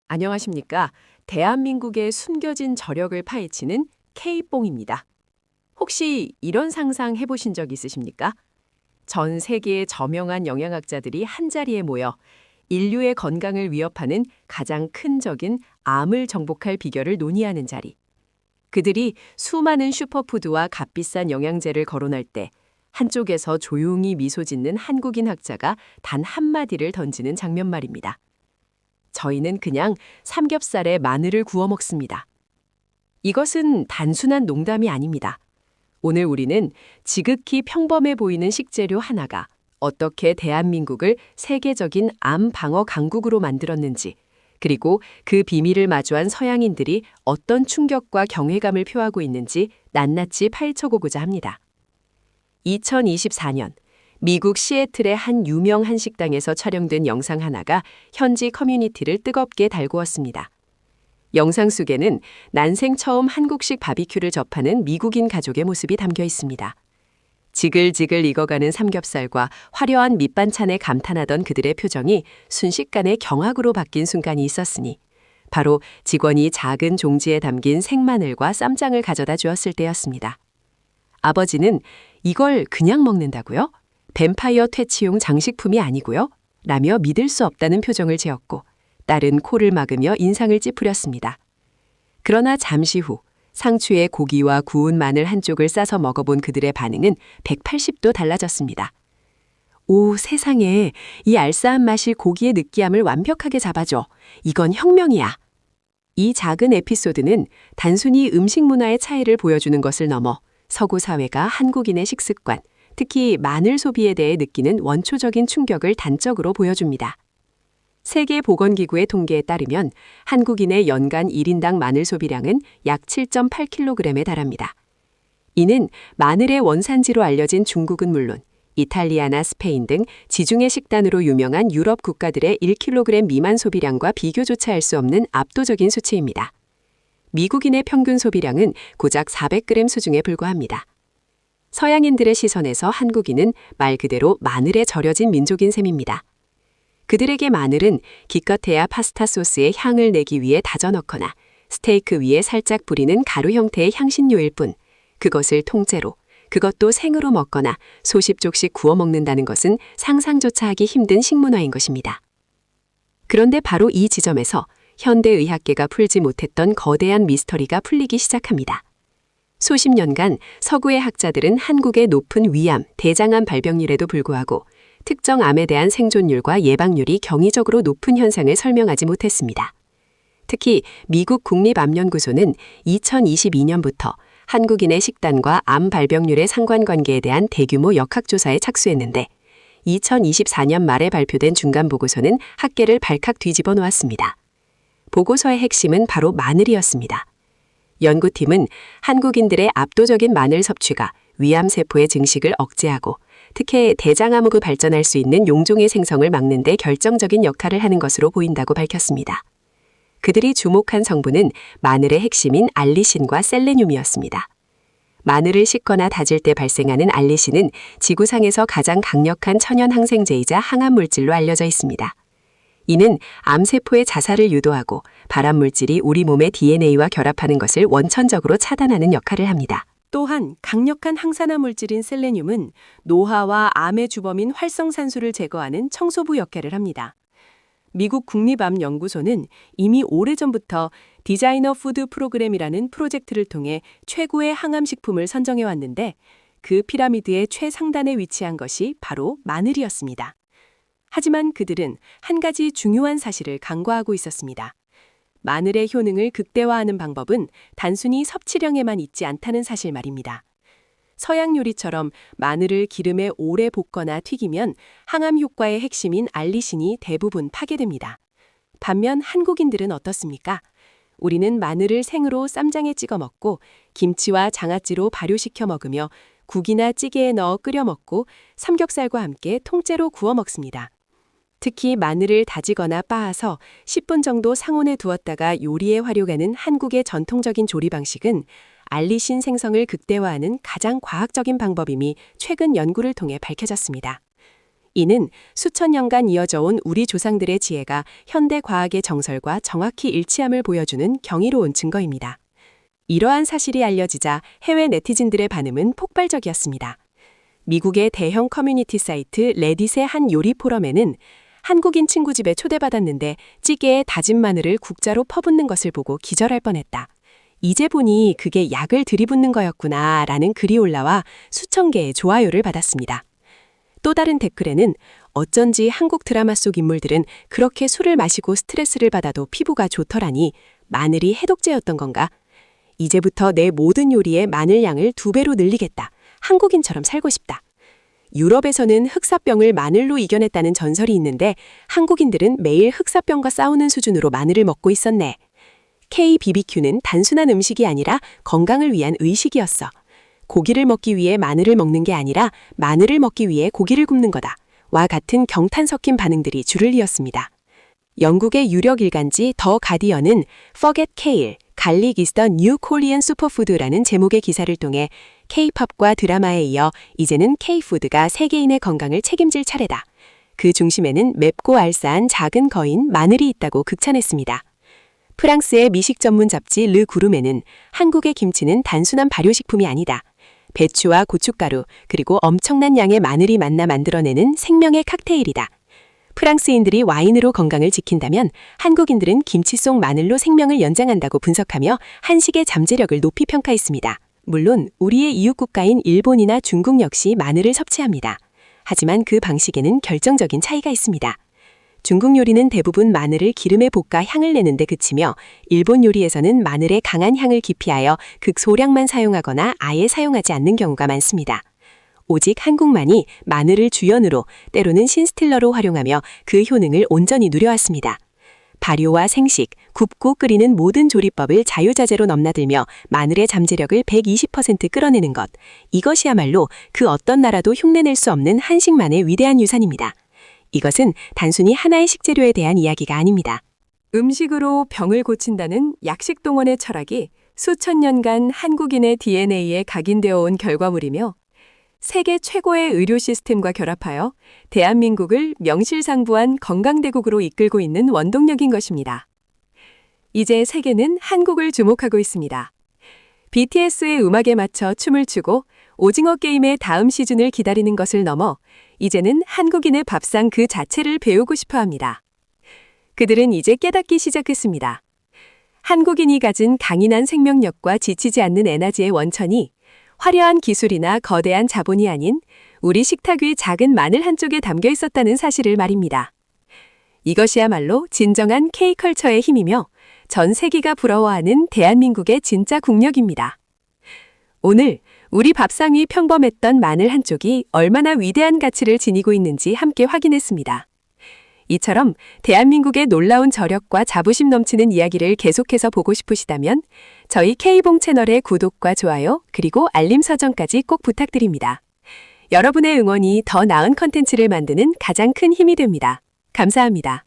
안녕하십니까. 대한민국의 숨겨진 저력을 파헤치는 K뽕입니다. 혹시 이런 상상 해보신 적 있으십니까? 전 세계의 저명한 영양학자들이 한자리에 모여 인류의 건강을 위협하는 가장 큰 적인 암을 정복할 비결을 논의하는 자리. 그들이 수많은 슈퍼푸드와 값비싼 영양제를 거론할 때 한쪽에서 조용히 미소 짓는 한국인 학자가 단 한마디를 던지는 장면 말입니다. 저희는 그냥 삼겹살에 마늘을 구워 먹습니다. 이것은 단순한 농담이 아닙니다. 오늘 우리는 지극히 평범해 보이는 식재료 하나가 어떻게 대한민국을 세계적인 암 방어 강국으로 만들었는지, 그리고 그 비밀을 마주한 서양인들이 어떤 충격과 경외감을 표하고 있는지 낱낱이 파헤쳐보고자 합니다. 2024년 미국 시애틀의 한 유명 한식당에서 촬영된 영상 하나가 현지 커뮤니티를 뜨겁게 달구었습니다. 영상 속에는 난생 처음 한국식 바비큐를 접하는 미국인 가족의 모습이 담겨 있습니다. 지글지글 익어가는 삼겹살과 화려한 밑반찬에 감탄하던 그들의 표정이 순식간에 경악으로 바뀐 순간이 있었으니 바로 직원이 작은 종지에 담긴 생마늘과 쌈장을 가져다 주었을 때였습니다. 아버지는 이걸 그냥 먹는다고요? 뱀파이어 퇴치용 장식품이 아니고요? 라며 믿을 수 없다는 표정을 지었고 딸은 코를 막으며 인상을 찌푸렸습니다. 그러나 잠시 후 상추에 고기와 구운 마늘 한쪽을 싸서 먹어본 그들의 반응은 180도 달라졌습니다. 오, 세상에, 이 알싸한 맛이 고기의 느끼함을 완벽하게 잡아줘. 이건 혁명이야. 이 작은 에피소드는 단순히 음식 문화의 차이를 보여주는 것을 넘어 서구 사회가 한국인의 식습관, 특히 마늘 소비에 대해 느끼는 원초적인 충격을 단적으로 보여줍니다. 세계보건기구의 통계에 따르면 한국인의 연간 1인당 마늘 소비량은 약 7.8kg에 달합니다. 이는 마늘의 원산지로 알려진 중국은 물론 이탈리아나 스페인 등 지중해 식단으로 유명한 유럽 국가들의 1kg 미만 소비량과 비교조차 할 수 없는 압도적인 수치입니다. 미국인의 평균 소비량은 고작 400g 수준에 불과합니다. 서양인들의 시선에서 한국인은 말 그대로 마늘에 절여진 민족인 셈입니다. 그들에게 마늘은 기껏해야 파스타 소스에 향을 내기 위해 다져 넣거나 스테이크 위에 살짝 뿌리는 가루 형태의 향신료일 뿐, 그것을 통째로, 그것도 생으로 먹거나 소십족씩 구워 먹는다는 것은 상상조차 하기 힘든 식문화인 것입니다. 그런데 바로 이 지점에서 현대의학계가 풀지 못했던 거대한 미스터리가 풀리기 시작합니다. 수십 년간 서구의 학자들은 한국의 높은 위암, 대장암 발병률에도 불구하고 특정 암에 대한 생존율과 예방률이 경이적으로 높은 현상을 설명하지 못했습니다. 특히 미국 국립암연구소는 2022년부터 한국인의 식단과 암 발병률의 상관관계에 대한 대규모 역학조사에 착수했는데 2024년 말에 발표된 중간보고서는 학계를 발칵 뒤집어 놓았습니다. 보고서의 핵심은 바로 마늘이었습니다. 연구팀은 한국인들의 압도적인 마늘 섭취가 위암세포의 증식을 억제하고 특히 대장암으로 발전할 수 있는 용종의 생성을 막는 데 결정적인 역할을 하는 것으로 보인다고 밝혔습니다. 그들이 주목한 성분은 마늘의 핵심인 알리신과 셀레늄이었습니다. 마늘을 씻거나 다질 때 발생하는 알리신은 지구상에서 가장 강력한 천연 항생제이자 항암 물질로 알려져 있습니다. 이는 암세포의 자살을 유도하고 발암물질이 우리 몸의 DNA와 결합하는 것을 원천적으로 차단하는 역할을 합니다. 또한 강력한 항산화 물질인 셀레늄은 노화와 암의 주범인 활성산소를 제거하는 청소부 역할을 합니다. 미국 국립암연구소는 이미 오래전부터 디자이너 푸드 프로그램이라는 프로젝트를 통해 최고의 항암식품을 선정해 왔는데 그 피라미드의 최상단에 위치한 것이 바로 마늘이었습니다. 하지만 그들은 한 가지 중요한 사실을 간과하고 있었습니다. 마늘의 효능을 극대화하는 방법은 단순히 섭취량에만 있지 않다는 사실 말입니다. 서양 요리처럼 마늘을 기름에 오래 볶거나 튀기면 항암 효과의 핵심인 알리신이 대부분 파괴됩니다. 반면 한국인들은 어떻습니까? 우리는 마늘을 생으로 쌈장에 찍어 먹고 김치와 장아찌로 발효시켜 먹으며 국이나 찌개에 넣어 끓여 먹고 삼겹살과 함께 통째로 구워 먹습니다. 특히 마늘을 다지거나 빻아서 10분 정도 상온에 두었다가 요리에 활용하는 한국의 전통적인 조리 방식은 알리신 생성을 극대화하는 가장 과학적인 방법임이 최근 연구를 통해 밝혀졌습니다. 이는 수천 년간 이어져 온 우리 조상들의 지혜가 현대 과학의 정설과 정확히 일치함을 보여주는 경이로운 증거입니다. 이러한 사실이 알려지자 해외 네티즌들의 반응은 폭발적이었습니다. 미국의 대형 커뮤니티 사이트 레딧의 한 요리 포럼에는 한국인 친구 집에 초대받았는데 찌개에 다진 마늘을 국자로 퍼붓는 것을 보고 기절할 뻔했다. 이제 보니 그게 약을 들이붓는 거였구나 라는 글이 올라와 수천 개의 좋아요를 받았습니다. 또 다른 댓글에는 어쩐지 한국 드라마 속 인물들은 그렇게 술을 마시고 스트레스를 받아도 피부가 좋더라니 마늘이 해독제였던 건가? 이제부터 내 모든 요리에 마늘 양을 2배로 늘리겠다. 한국인처럼 살고 싶다. 유럽에서는 흑사병을 마늘로 이겨냈다는 전설이 있는데 한국인들은 매일 흑사병과 싸우는 수준으로 마늘을 먹고 있었네. K-BBQ는 단순한 음식이 아니라 건강을 위한 의식이었어. 고기를 먹기 위해 마늘을 먹는 게 아니라 마늘을 먹기 위해 고기를 굽는 거다. 와 같은 경탄 섞인 반응들이 줄을 이었습니다. 영국의 유력 일간지 더 가디언은 Forget Kale, Garlic is the new Korean superfood라는 제목의 기사를 통해 K-팝과 드라마에 이어 이제는 K-푸드가 세계인의 건강을 책임질 차례다. 그 중심에는 맵고 알싸한 작은 거인 마늘이 있다고 극찬했습니다. 프랑스의 미식 전문 잡지 르 구르메는 한국의 김치는 단순한 발효식품이 아니다. 배추와 고춧가루 그리고 엄청난 양의 마늘이 만나 만들어내는 생명의 칵테일이다. 프랑스인들이 와인으로 건강을 지킨다면 한국인들은 김치 속 마늘로 생명을 연장한다고 분석하며 한식의 잠재력을 높이 평가했습니다. 물론 우리의 이웃 국가인 일본이나 중국 역시 마늘을 섭취합니다. 하지만 그 방식에는 결정적인 차이가 있습니다. 중국 요리는 대부분 마늘을 기름에 볶아 향을 내는데 그치며 일본 요리에서는 마늘의 강한 향을 기피하여 극소량만 사용하거나 아예 사용하지 않는 경우가 많습니다. 오직 한국만이 마늘을 주연으로 때로는 신스틸러로 활용하며 그 효능을 온전히 누려왔습니다. 발효와 생식, 굽고 끓이는 모든 조리법을 자유자재로 넘나들며 마늘의 잠재력을 120% 끌어내는 것. 이것이야말로 그 어떤 나라도 흉내낼 수 없는 한식만의 위대한 유산입니다. 이것은 단순히 하나의 식재료에 대한 이야기가 아닙니다. 음식으로 병을 고친다는 약식동원의 철학이 수천 년간 한국인의 DNA에 각인되어 온 결과물이며 세계 최고의 의료 시스템과 결합하여 대한민국을 명실상부한 건강대국으로 이끌고 있는 원동력인 것입니다. 이제 세계는 한국을 주목하고 있습니다. BTS의 음악에 맞춰 춤을 추고 오징어 게임의 다음 시즌을 기다리는 것을 넘어 이제는 한국인의 밥상 그 자체를 배우고 싶어 합니다. 그들은 이제 깨닫기 시작했습니다. 한국인이 가진 강인한 생명력과 지치지 않는 에너지의 원천이 화려한 기술이나 거대한 자본이 아닌 우리 식탁 위 작은 마늘 한쪽에 담겨 있었다는 사실을 말입니다. 이것이야말로 진정한 K컬처의 힘이며 전 세계가 부러워하는 대한민국의 진짜 국력입니다. 오늘 우리 밥상 위 평범했던 마늘 한쪽이 얼마나 위대한 가치를 지니고 있는지 함께 확인했습니다. 이처럼 대한민국의 놀라운 저력과 자부심 넘치는 이야기를 계속해서 보고 싶으시다면 저희 K봉 채널의 구독과 좋아요 그리고 알림 설정까지 꼭 부탁드립니다. 여러분의 응원이 더 나은 컨텐츠를 만드는 가장 큰 힘이 됩니다. 감사합니다.